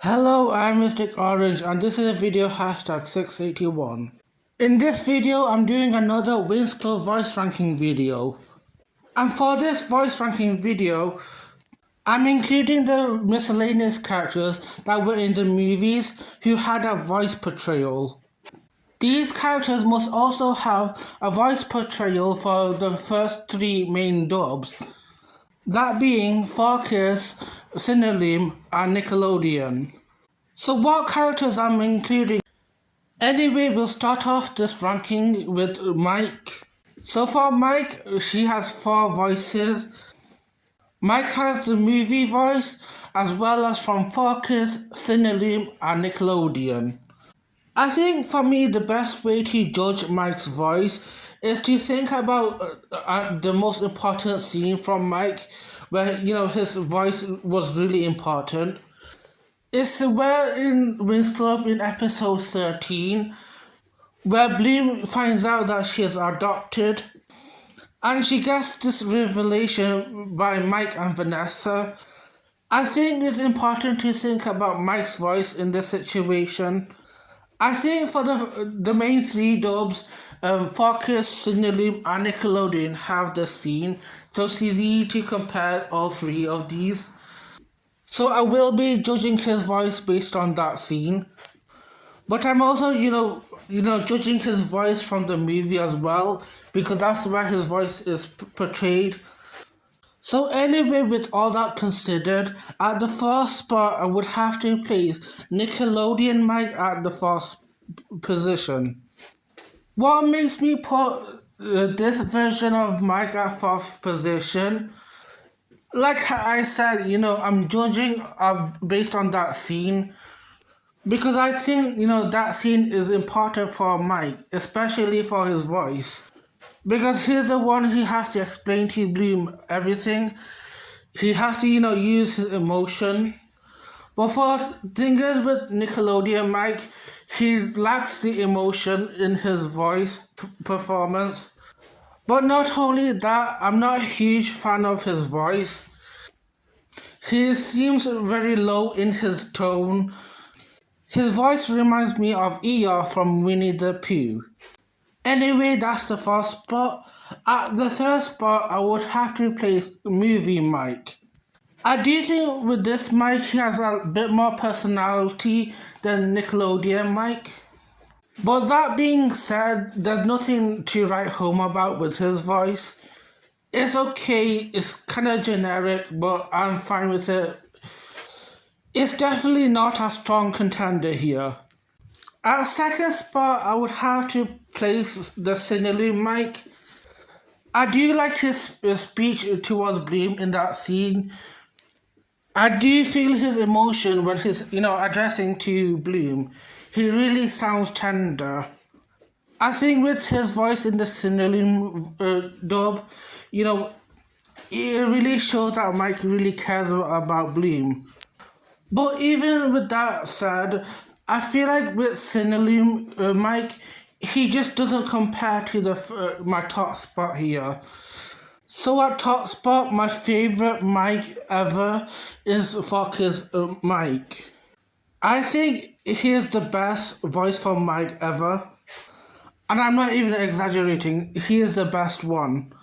Hello, I'm Mystic Orange and this is a video hashtag 681. In this video, I'm doing another Winx Club voice ranking video. And for this voice ranking video, I'm including the miscellaneous characters that were in the movies who had a voice portrayal. These characters must also have a voice portrayal for the first three main dubs, that being Focus, Cinelim, and Nickelodeon. So what characters I'm including? Anyway, we'll start off this ranking with Mike. So for Mike, she has four voices. Mike has the movie voice as well as from Focus, Cinelim and Nickelodeon. I think for me the best way to judge Mike's voice is to think about the most important scene from Mike where his voice was really important. It's where in Winx Club in episode 13 where Bloom finds out that she is adopted and she gets this revelation by Mike and Vanessa. I think it's important to think about Mike's voice in this situation. I think for the main three dubs, Focus, Cinelim and Nickelodeon have the scene, so it's easy to compare all three of these. So I will be judging his voice based on that scene. But I'm also, judging his voice from the movie as well, because that's where his voice is portrayed. So anyway, with all that considered, at the first spot, I would have to place Nickelodeon Mike at the first position. What makes me put this version of Mike at first position? Like I said, I'm judging based on that scene because I think, that scene is important for Mike, especially for his voice. Because he's the one who has to explain to Bloom everything. He has to, use his emotion. But for things with Nickelodeon Mike, he lacks the emotion in his voice performance. But not only that, I'm not a huge fan of his voice. He seems very low in his tone. His voice reminds me of Eeyore from Winnie the Pooh. Anyway, that's the first spot. At the third spot, I would have to place movie Mike. I do think with this Mike, he has a bit more personality than Nickelodeon Mike. But that being said, there's nothing to write home about with his voice. It's okay, it's kind of generic, but I'm fine with it. It's definitely not a strong contender here. At second spot, I would have to place the Cinelim Mike. I do like his speech towards Bloom in that scene. I do feel his emotion when he's, addressing to Bloom. He really sounds tender. I think with his voice in the Cinelim dub, it really shows that Mike really cares about Bloom. But even with that said, I feel like with Cinelim Mike, he just doesn't compare to my top spot here. So at top spot, my favorite Mike ever is Focus Mike. I think he is the best voice for Mike ever. And I'm not even exaggerating, he is the best one.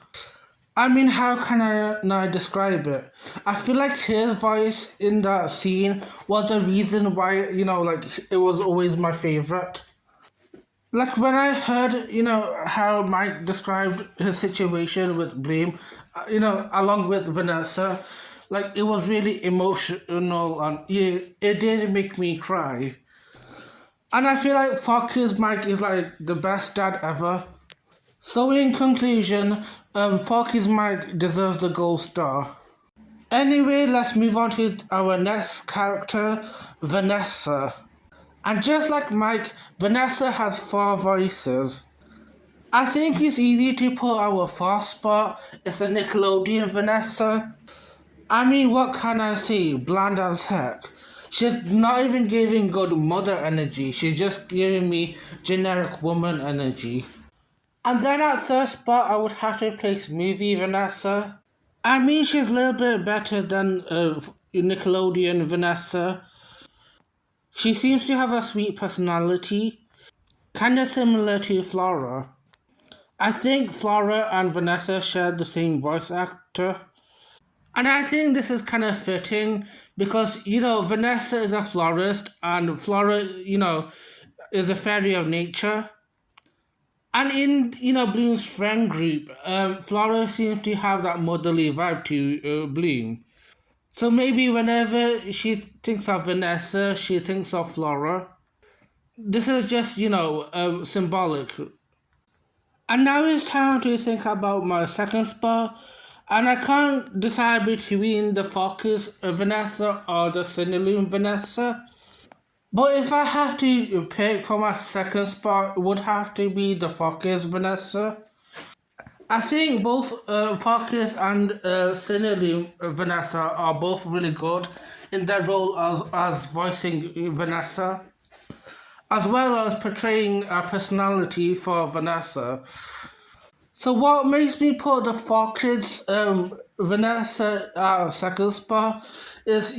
I mean, how can I now describe it? I feel like his voice in that scene was the reason why, it was always my favorite. Like when I heard, how Mike described his situation with Bloom, along with Vanessa, like it was really emotional and it did make me cry. And I feel like Focus Mike is like the best dad ever. So in conclusion, Focus Mike deserves the gold star. Anyway, let's move on to our next character, Vanessa. And just like Mike, Vanessa has four voices. I think it's easy to put our first spot. It's the Nickelodeon Vanessa. I mean, what can I say? Bland as heck. She's not even giving good mother energy. She's just giving me generic woman energy. And then at third spot, I would have to place movie Vanessa. I mean, she's a little bit better than Nickelodeon Vanessa. She seems to have a sweet personality, kinda similar to Flora. I think Flora and Vanessa share the same voice actor. And I think this is kind of fitting because, Vanessa is a florist and Flora, is a fairy of nature. And in, Bloom's friend group, Flora seems to have that motherly vibe to Bloom. So maybe whenever she thinks of Vanessa, she thinks of Flora. This is just, symbolic. And now it's time to think about my second spot. And I can't decide between the Focus Vanessa or the Cinnaloon Vanessa. But if I have to pick for my second spot, it would have to be the Focus Vanessa. I think both Focus and Cinnaloon Vanessa are both really good in their role as voicing Vanessa, as well as portraying a personality for Vanessa. So what makes me put the Focus Vanessa second spot is,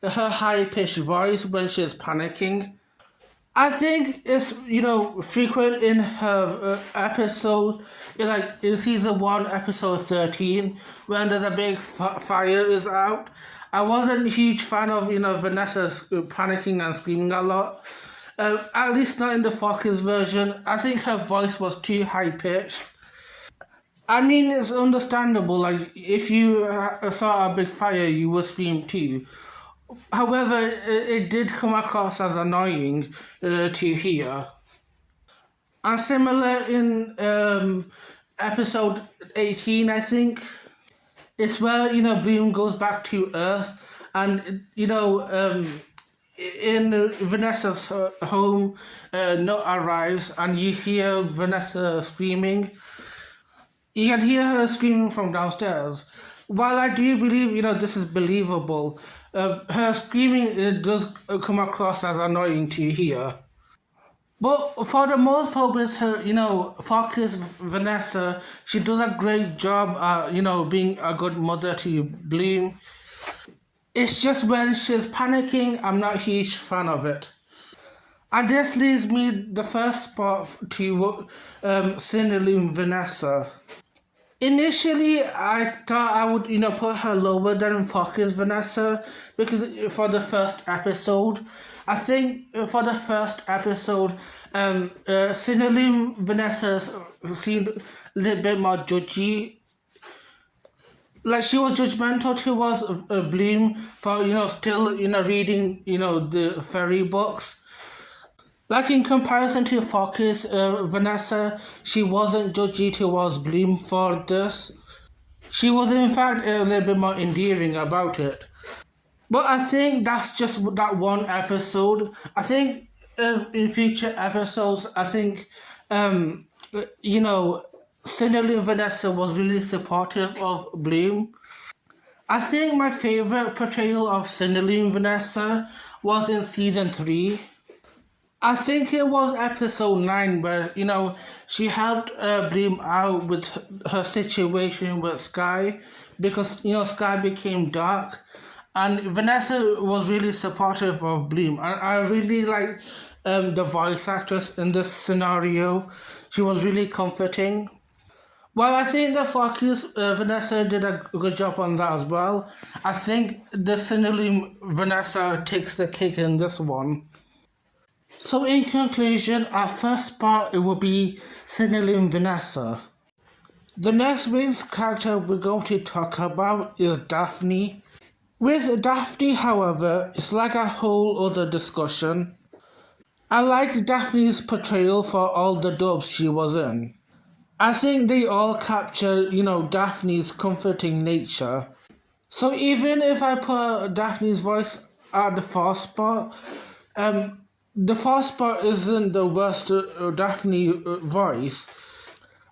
her high pitched voice when she's panicking. I think it's frequent in her episodes, in season one, episode 13, when there's a big fire is out. I wasn't a huge fan of Vanessa's panicking and screaming a lot. At least not in the Focus version. I think her voice was too high pitched. I mean, it's understandable. Like, if you saw a big fire, you would scream too. However, it did come across as annoying to hear. And similar in episode 18, I think, it's where, Bloom goes back to Earth and, in Vanessa's home, Nut arrives and you hear Vanessa screaming. You can hear her screaming from downstairs. While I do believe, this is believable, her screaming it does come across as annoying to hear. But for the most part, with her, Focus Vanessa, she does a great job at, being a good mother to Bloom. It's just when she's panicking, I'm not a huge fan of it. And this leaves me the first spot to Cinnaloon Vanessa. Initially, I thought I would, put her lower than Focus Vanessa because for the first episode, I think for the first episode, Cinnaloon Vanessa seemed a little bit more judgy. Like she was judgmental towards Bloom for still reading the fairy books. Like in comparison to Focus, Vanessa, she wasn't judgy towards Bloom for this. She was in fact a little bit more endearing about it. But I think that's just that one episode. I think in future episodes, I think, Cinnaloon Vanessa was really supportive of Bloom. I think my favorite portrayal of Cinnaloon Vanessa was in season 3. I think it was episode 9 where, she helped Bloom out with her situation with Sky because, Sky became dark. And Vanessa was really supportive of Bloom. I really like the voice actress in this scenario. She was really comforting. Well, I think the Focus Vanessa did a good job on that as well. I think the Cinnaloon Vanessa takes the cake in this one. So in conclusion, our first spot it will be Cinnaloon Vanessa. The next Winx character we're going to talk about is Daphne. With Daphne, however, it's like a whole other discussion. I like Daphne's portrayal for all the dubs she was in. I think they all capture, Daphne's comforting nature. So even if I put Daphne's voice at the fourth spot, the fourth spot isn't the worst Daphne voice.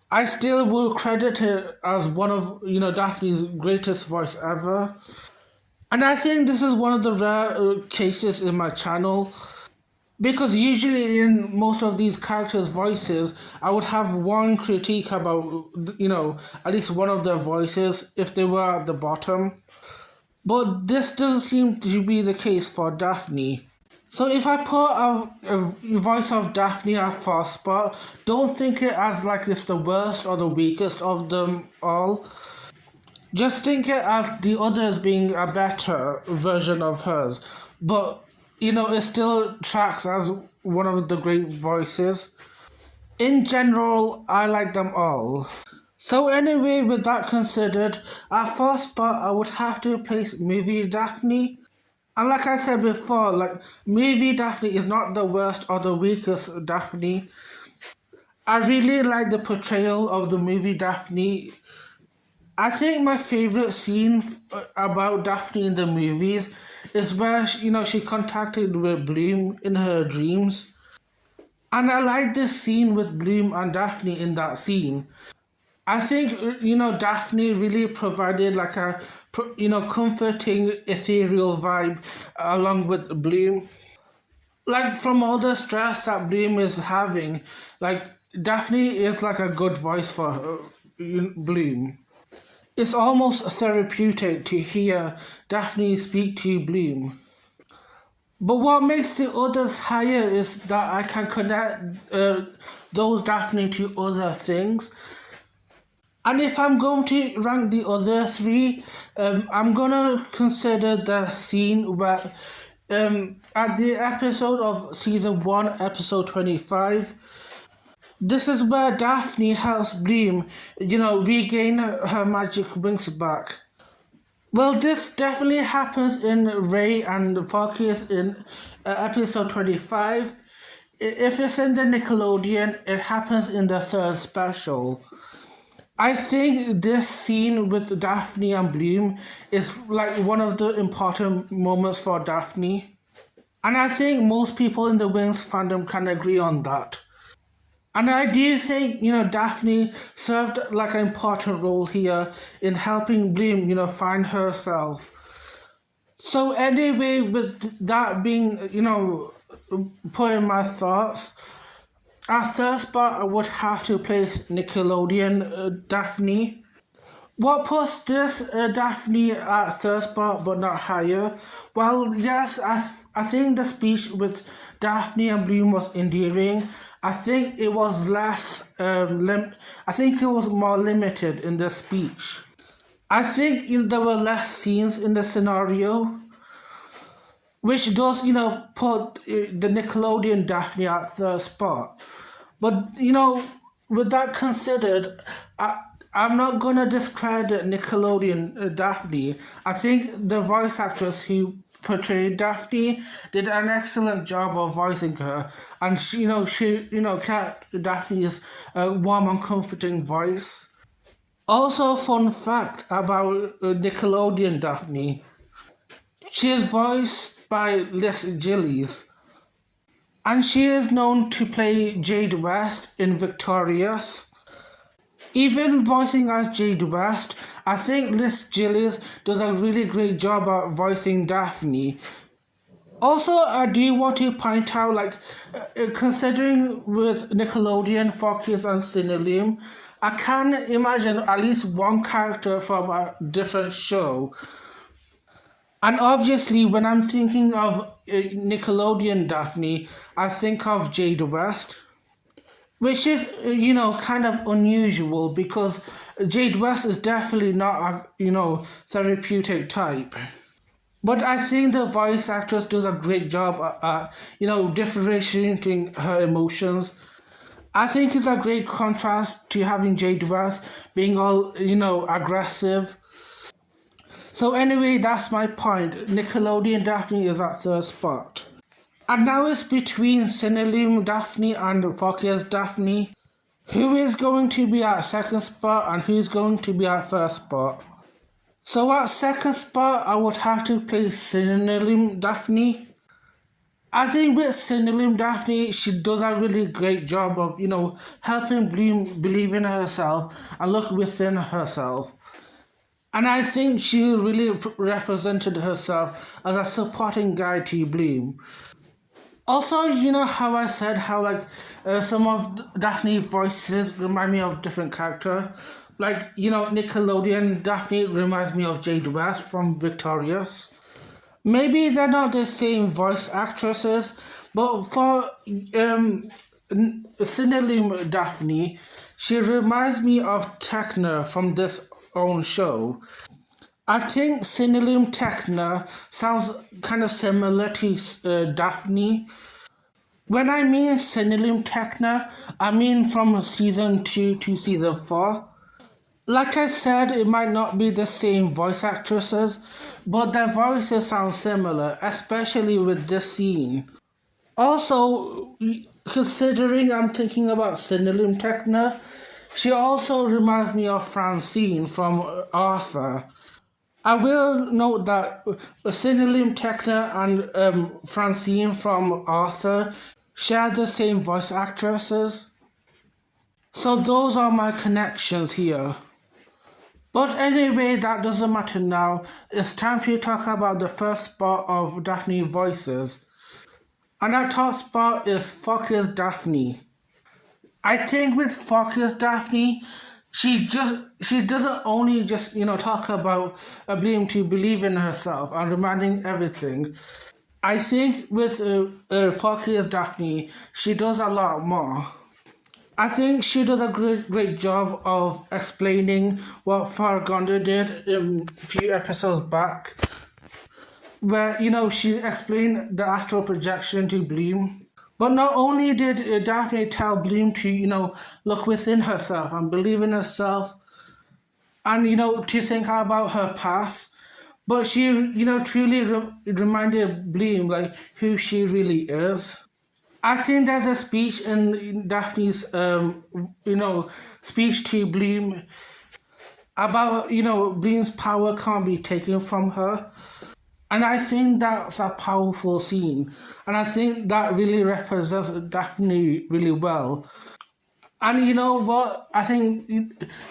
I still will credit it as one of Daphne's greatest voice ever. And I think this is one of the rare cases in my channel. Because usually in most of these characters' voices, I would have one critique about, at least one of their voices if they were at the bottom. But this doesn't seem to be the case for Daphne. So if I put a voice of Daphne at first spot, don't think it as like it's the worst or the weakest of them all. Just think it as the others being a better version of hers. But, it still tracks as one of the great voices. In general, I like them all. So anyway, with that considered, at first spot I would have to place movie Daphne. And like I said before, like movie Daphne is not the worst or the weakest Daphne. I really like the portrayal of the movie Daphne. I think my favorite scene about Daphne in the movies is where she contacted with Bloom in her dreams, and I like this scene with Bloom and Daphne in that scene. I think Daphne really provided like a comforting ethereal vibe along with Bloom. Like from all the stress that Bloom is having, like Daphne is like a good voice for her, Bloom. It's almost therapeutic to hear Daphne speak to Bloom. But what makes the others higher is that I can connect those Daphne to other things. And if I'm going to rank the other three, I'm gonna consider the scene where, at the episode of season 1, episode 25, this is where Daphne helps Bloom, regain her magic Winx back. Well, this definitely happens in Ray and Focus in episode 25. If it's in the Nickelodeon, it happens in the third special. I think this scene with Daphne and Bloom is like one of the important moments for Daphne. And I think most people in the Winx fandom can agree on that. And I do think, Daphne served like an important role here in helping Bloom, find herself. So anyway, with that being, put in my thoughts, at third spot I would have to place Nickelodeon Daphne. What puts this Daphne at third spot but not higher? Well, yes, I think the speech with Daphne and Bloom was endearing. I think it was less, I think it was more limited in the speech. I think there were less scenes in the scenario, which does, put the Nickelodeon Daphne at third spot. But, with that considered, I'm not gonna discredit Nickelodeon Daphne. I think the voice actress who portrayed Daphne did an excellent job of voicing her, and she kept Daphne's warm and comforting voice. Also, fun fact about Nickelodeon Daphne: she is voiced by Liz Gillies, and she is known to play Jade West in Victorious. Even voicing as Jade West, I think Liz Gillies does a really great job at voicing Daphne. Also, I do want to point out, considering with Nickelodeon, Focus, and Cinelume, I can imagine at least one character from a different show. And obviously, when I'm thinking of Nickelodeon Daphne, I think of Jade West. Which is, kind of unusual because Jade West is definitely not a, therapeutic type. But I think the voice actress does a great job at, differentiating her emotions. I think it's a great contrast to having Jade West being all, aggressive. So anyway, that's my point. Nickelodeon Daphne is at third spot. And now it's between Cinelume Daphne and Focus Daphne. Who is going to be at second spot and who's going to be at first spot? So at second spot, I would have to place Cinelume Daphne. I think with Cinelume Daphne, she does a really great job of, helping Bloom believe in herself and look within herself. And I think she really represented herself as a supporting guide to Bloom. Also, how I said how some of Daphne's voices remind me of different characters. Nickelodeon Daphne reminds me of Jade West from Victorious. Maybe they're not the same voice actresses, but for Cinelim Daphne, she reminds me of Techna from this own show. I think Cinelim Techna sounds kind of similar to Daphne. When I mean Cinelim Techna, I mean from season 2 to season 4. Like I said, it might not be the same voice actresses, but their voices sound similar, especially with this scene. Also, considering I'm thinking about Cinelim Techna, she also reminds me of Francine from Arthur. I will note that Cinelim Techna and Francine from Arthur share the same voice actresses. So those are my connections here. But anyway, that doesn't matter now. It's time to talk about the first spot of Daphne voices. And that top spot is Focus Daphne. I think with Focus Daphne, she doesn't only just talk about being to believe in herself and demanding everything. I think with Focus Daphne, she does a lot more. I think she does a great job of explaining what Fargonda did a few episodes back, where she explained the astral projection to Bloom. But not only did Daphne tell Bloom to look within herself and believe in herself, and to think about her past, but she truly reminded Bloom like who she really is. I think there's a speech in Daphne's, speech to Bloom about, Bloom's power can't be taken from her. And I think that's a powerful scene. And I think that really represents Daphne really well. And you know what? I think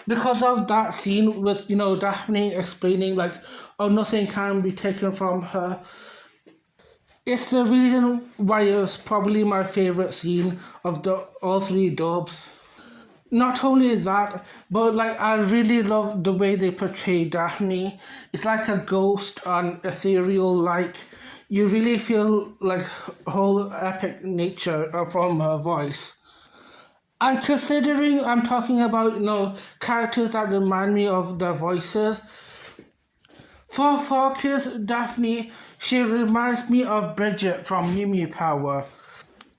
because of that scene with, Daphne explaining, like, oh, nothing can be taken from her, it's the reason why it's probably my favorite scene of the all three dubs. Not only that, but like I really love the way they portray Daphne. It's like a ghost and ethereal. Like you really feel like whole epic nature from her voice. And considering I'm talking about characters that remind me of their voices, for Focus Daphne, she reminds me of Bridget from Mew Mew Power.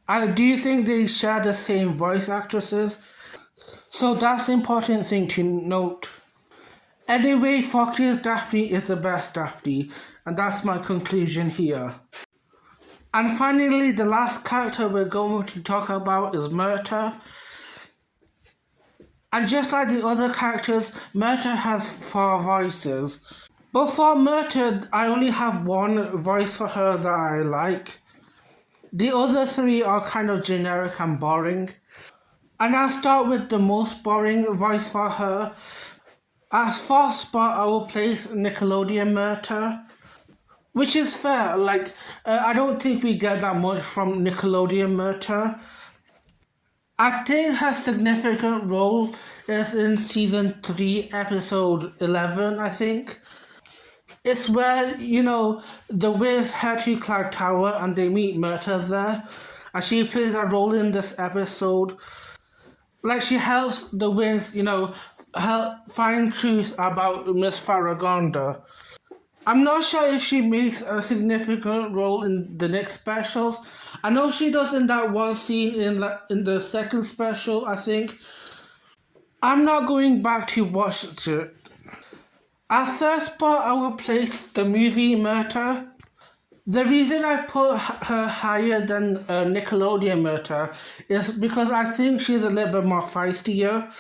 I do think they share the same voice actresses, so that's an important thing to note. Anyway, Focus Daphne is the best Daphne, and that's my conclusion here. And finally, the last character we're going to talk about is Mirta. And just like the other characters, Mirta has 4 voices. But for Mirta, I only have one voice for her that I like. The other 3 are kind of generic and boring. And I'll start with the most boring voice for her. As fourth spot, I will place Nickelodeon Mirta. Which is fair, like, I don't think we get that much from Nickelodeon Mirta. I think her significant role is in season 3, episode 11, I think. It's where, the Wiz head to Cloud Tower and they meet Mirta there. And she plays a role in this episode. Like, she helps the Winx, help find truth about Miss Farragonda. I'm not sure if she makes a significant role in the next specials. I know she does in that one scene in the second special, I think. I'm not going back to watch it. At third spot, I will place the movie Mirta. The reason I put her higher than Nickelodeon Mirta is because I think she's a little bit more feistier.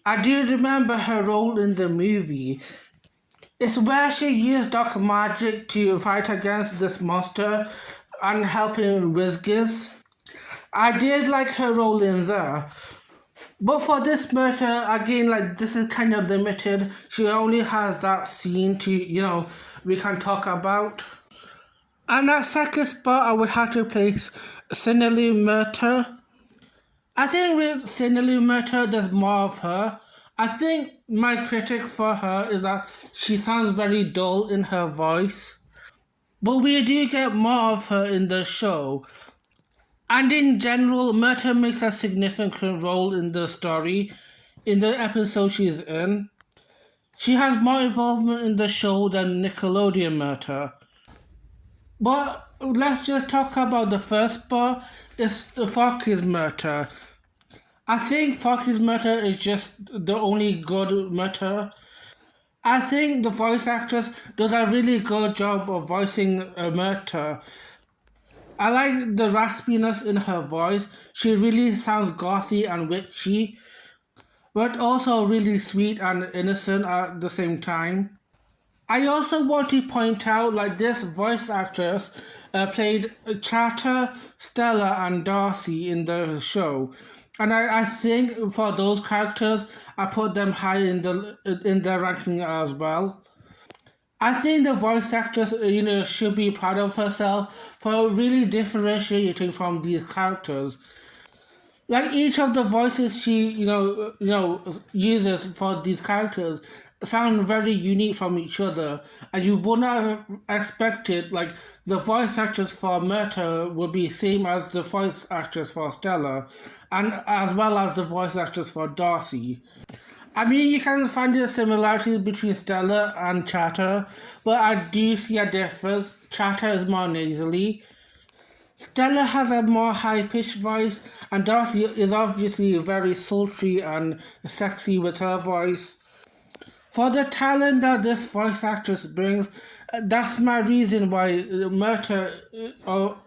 I do remember her role in the movie. It's where she used dark magic to fight against this monster and helping Wizgiz. I did like her role in there. But for this Mirta, again, like, this is kind of limited. She only has that scene to, we can talk about. And at second spot, I would have to place Cinelu Mirta. I think with Cinelu Mirta, there's more of her. I think my critic for her is that she sounds very dull in her voice. but we do get more of her in the show. And in general, Mirta makes a significant role in the story, in the episode she's in. She has more involvement in the show than Nickelodeon Mirta. But let's just talk about the first part. It's the Foxy's Mirta. I think Foxy's Mirta is just the only good Mirta. I think the voice actress does a really good job of voicing Mirta. I like the raspiness in her voice. She really sounds gothy and witchy, but also really sweet and innocent at the same time. I also want to point out this voice actress played Chatter, Stella and Darcy in the show. And I think for those characters, I put them high in the ranking as well. I think the voice actress, should be proud of herself for really differentiating from these characters. Like each of the voices she, uses for these characters sound very unique from each other, and you would not have expected the voice actress for Mirta would be same as the voice actress for Stella, and as well as the voice actress for Darcy. I mean, you can find the similarities between Stella and Chatter, but I do see a difference. Chatter is more nasally. Stella has a more high-pitched voice, and Darcy is obviously very sultry and sexy with her voice. For the talent that this voice actress brings, that's my reason why Mirta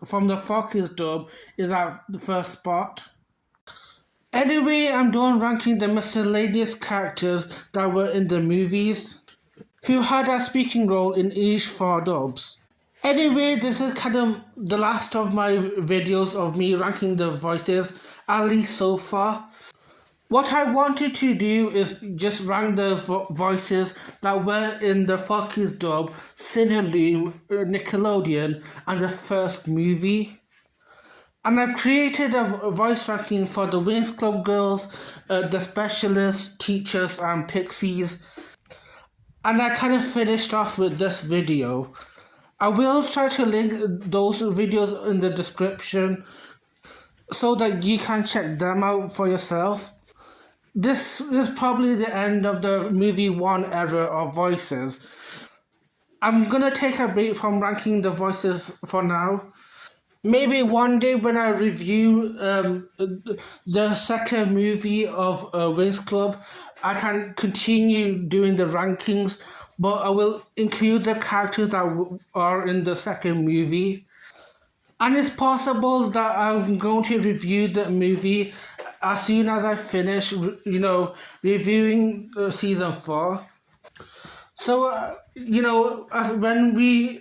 from the Foxy's dub is at the first spot. Anyway, I'm done ranking the miscellaneous characters that were in the movies, who had a speaking role in each 4 dubs. Anyway, this is kind of the last of my videos of me ranking the voices, at least so far. What I wanted to do is just rank the voices that were in the Foxy's dub, Cineloom, Nickelodeon, and the first movie. And I created a voice ranking for the Winx Club girls, the specialists, teachers, and pixies. And I kind of finished off with this video. I will try to link those videos in the description so that you can check them out for yourself. This is probably the end of the movie 1 era of voices. I'm gonna take a break from ranking the voices for now. Maybe one day when I review the second movie of Winx Club, I can continue doing the rankings, but I will include the characters that are in the second movie. And it's possible that I'm going to review the movie as soon as I finish, reviewing season 4. So, when we,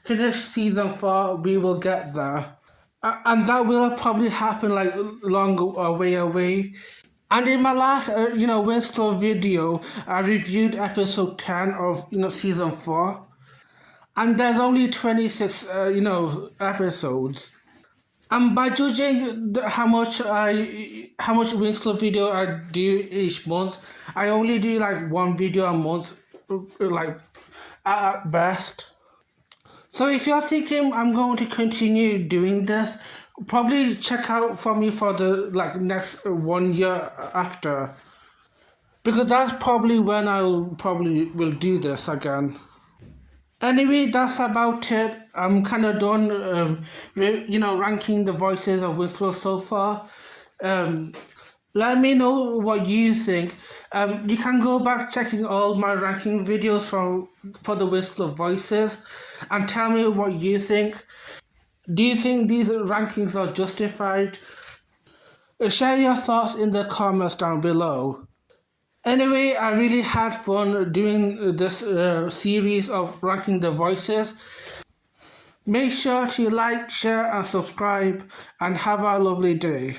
finish season 4, we will get there. And that will probably happen long way away. And in my last, Winx Club video, I reviewed episode 10 of, season 4. And there's only 26, episodes. And by judging how much Winx Club video I do each month, I only do 1 video a month, at best. So if you're thinking I'm going to continue doing this, probably check out for me for the next 1 year after, because that's probably when I'll probably will do this again. Anyway, that's about it. I'm kind of done, ranking the voices of Winx Club so far. Let me know what you think. You can go back checking all my ranking videos for the Winx Club voices and tell me what you think. Do you think these rankings are justified? Share your thoughts in the comments down below. Anyway, I really had fun doing this series of ranking the voices. Make sure to like, share and subscribe, and have a lovely day.